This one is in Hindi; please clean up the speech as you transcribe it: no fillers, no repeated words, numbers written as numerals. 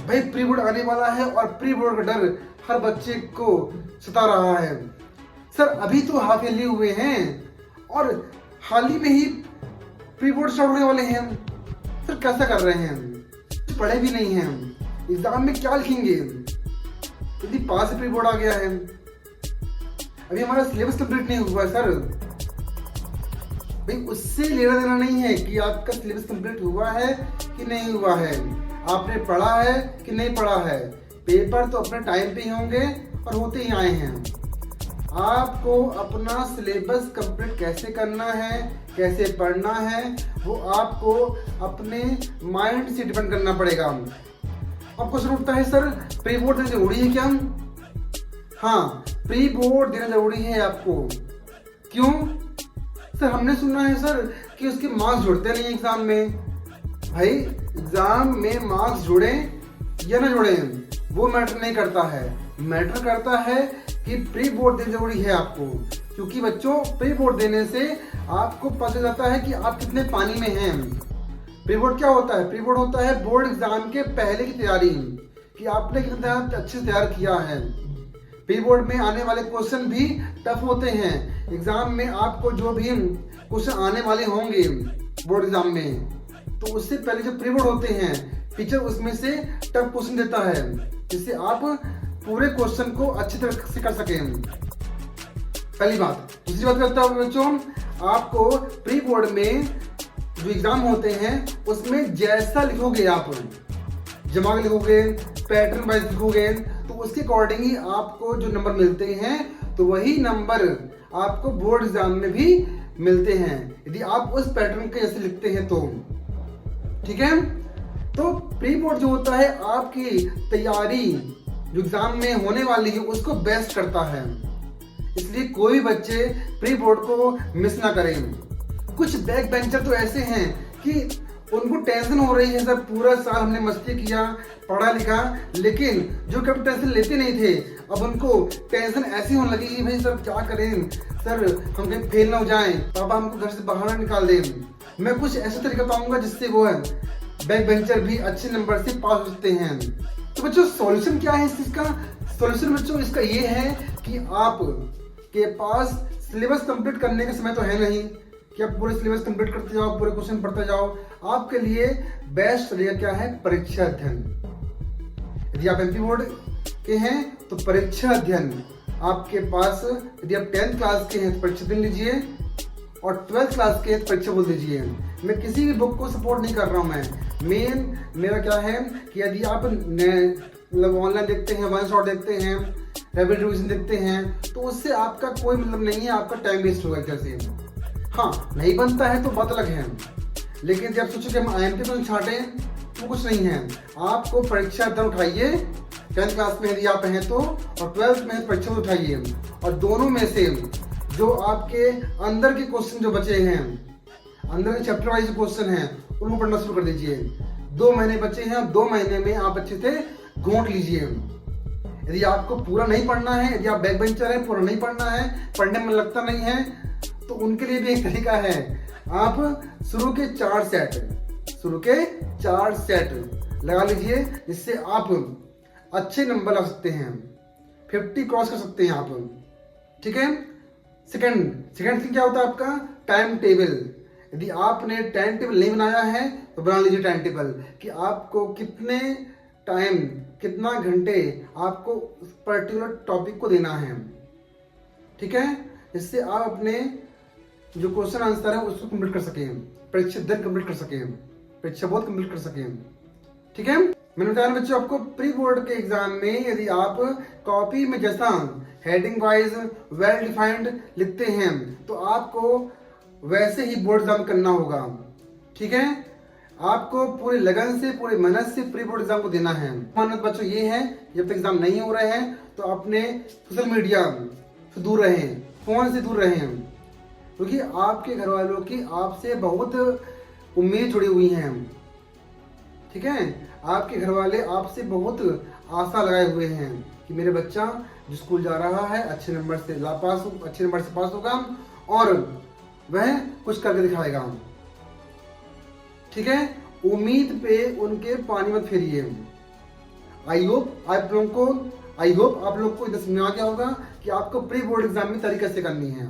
भाई प्री बोर्ड आने वाला है और प्री बोर्ड का डर हर बच्चे को सता रहा है। सर अभी तो हाफ ईयरली हुए हैं और हाल ही में ही प्री बोर्ड स्टार्ट होने वाले हैं। सर कैसा कर रहे हैं, पढ़े भी नहीं हैं, एग्जाम में क्या लिखेंगे यदि पास से प्री बोर्ड आ गया है। अभी हमारा सिलेबस कंप्लीट नहीं हुआ है सर। भाई उससे लेना देना नहीं है कि आपका सिलेबस कंप्लीट हुआ है कि नहीं हुआ है, आपने पढ़ा है कि नहीं पढ़ा है। पेपर तो अपने टाइम पे ही होंगे और होते ही आए हैं। आपको अपना सिलेबस कंप्लीट कैसे करना है, कैसे पढ़ना है, वो आपको अपने माइंड से डिपेंड करना पड़ेगा। अब क्वेश्चन उठता है सर प्री बोर्ड देना जरूरी है क्या? हाँ, प्री बोर्ड देना जरूरी है आपको। क्यों? सर हमने सुना है सर कि उसके मार्क्स जुड़ते नहीं एग्जाम में। भाई एग्जाम में मार्क्स जुड़े या ना जुड़े वो मैटर नहीं करता है, मैटर करता है कि प्री बोर्ड देना जरूरी है आपको। क्योंकि बच्चों प्री बोर्ड देने से आपको पता चल जाता है कि आप कितने पानी में हैं। प्री बोर्ड क्या होता है? प्री बोर्ड होता है बोर्ड एग्जाम के पहले की तैयारी, कि आपने कितना अच्छे से तैयार किया है। प्री बोर्ड में आने वाले क्वेश्चन भी टफ होते हैं। एग्जाम में आपको जो भी क्वेश्चन आने वाले होंगे बोर्ड एग्जाम में, तो उससे पहले जो प्री बोर्ड होते हैं टीचर उसमें से टफ क्वेश्चन देता है, जिससे आप पूरे क्वेश्चन को अच्छी तरह से कर सकें। पहली बात। दूसरी बात करता हूँ बच्चों, आपको प्री बोर्ड में जो एग्जाम होते हैं उसमें जैसा लिखोगे आप, जमा के लिखोगे, पैटर्न वाइज लिखोगे, तो उसके अकॉर्डिंग ही आपको जो नंबर मिलते हैं, तो वही नंबर आपको बोर्ड एग्जाम में भी मिलते हैं यदि आप उस पैटर्न के जैसे लिखते हैं तो। ठीक है? तो प्री बोर्ड जो होता है आपकी तैयारी जो एग्जाम में होने वाली है उसको बेस्ट करता है। इसलिए कोई बच्चे प्री बोर्ड को मिस ना करें। कुछ बैक बेंचर तो ऐसे हैं कि उनको टेंशन हो रही है सर, पूरा साल हमने मस्ती किया, पढ़ा लिखा, लेकिन जो कभी टेंशन लेते नहीं थे अब उनको टेंशन ऐसी होने लगी कि भाई सर क्या करें, सर हम कहीं फेल ना हो जाएं, पापा हमको घर से बाहर ना निकाल दें। मैं कुछ ऐसा तरीका बताऊंगा जिससे वो है बैक बेंचर भी अच्छे नंबर से पास हो सकते हैं। तो बच्चों सॉल्यूशन क्या है इस चीज का? सॉल्यूशन बच्चों इसका ये है कि आप के पास सिलेबस कंप्लीट करने का समय तो है नहीं कि आप पूरे सिलेबस कंप्लीट करते जाओ, पूरे क्वेश्चन पढ़ते जाओ। आपके लिए बेस्ट तरीका क्या है? परीक्षा अध्ययन। यदि आप एमपी बोर्ड के हैं तो परीक्षा अध्ययन आपके पास, यदि आप 10th क्लास के हैं तो परीक्षा अध्ययन लीजिए और 12th क्लास के हैं तो परीक्षा बोल दीजिए। मैं किसी भी बुक को सपोर्ट नहीं कर रहा हूँ। मैं मेन मेरा क्या है कि यदि आप मतलब ऑनलाइन देखते हैं, वन शॉट देखते हैं, रैपिड रिवीजन देखते हैं, तो उससे आपका कोई मतलब नहीं है, आपका टाइम वेस्ट होगा एक तरह से। हाँ, नहीं बनता है तो बात अलग है, लेकिन जब सोचो कि हम IMP को छाटें तो कुछ नहीं है। आपको परीक्षा अध्ययन उठाइए, 10th क्लास में यदि आप हैं तो, और 12th में परीक्षा उठाइए, और दोनों में से जो आपके अंदर के क्वेश्चन जो बचे हैं, अंदर के चैप्टर वाइज क्वेश्चन हैं, उनको पढ़ना शुरू कर दीजिए। 2 महीने बचे हैं, 2 महीने में आप अच्छे से घोंट लीजिए। यदि आपको पूरा नहीं पढ़ना है, यदि आप बैक बेंचर हैं, पूरा नहीं पढ़ना है, पढ़ने में लगता नहीं है, तो उनके लिए भी एक तरीका है। आप शुरू के 4 सेट लगा लीजिए, जिससे आप अच्छे नंबर ला सकते हैं, 50 क्रॉस कर सकते हैं आप। ठीक है? सेकंड थिंग क्या होता है आपका? Time table. यदि आपने टाइम टेबल नहीं बनाया है तो बना लीजिए टाइम टेबल, कि आपको कितने टाइम, कितना घंटे आपको उस पर्टिकुलर टॉपिक को देना है। ठीक है? इससे आप अपने जो क्वेश्चन आंसर है उसको कंप्लीट कर सकें, परीक्षा अध्ययन कंप्लीट कर सकें, परीक्षा बोध कंप्लीट कर सकें। ठीक है? मैंने बताया बच्चों आपको प्री बोर्ड के एग्जाम में यदि आप कॉपी में जैसा हेडिंग वाइज वेल डिफाइंड लिखते हैं तो आपको वैसे ही बोर्ड एग्जाम करना होगा। ठीक है? आपको पूरी लगन से, पूरी मेहनत से प्री बोर्ड एग्जाम को देना है। मेहनत बच्चों ये है, जब तक एग्जाम नहीं हो रहे हैं तो अपने सोशल मीडिया से दूर रहें, फोन से दूर रहें, क्योंकि आपके घर वालों की आपसे बहुत उम्मीद जुड़ी हुई हैं। ठीक है? आपके घर वाले आपसे बहुत आशा लगाए हुए हैं कि मेरे बच्चा जो स्कूल जा रहा है अच्छे नंबर से पास होगा और वह कुछ करके दिखाएगा। ठीक है? उम्मीद पे उनके पानी मत फेरिए। आई होप आप लोग को इधर समझ आ गया होगा कि आपको प्री बोर्ड एग्जाम में तैयारी कैसे करनी है।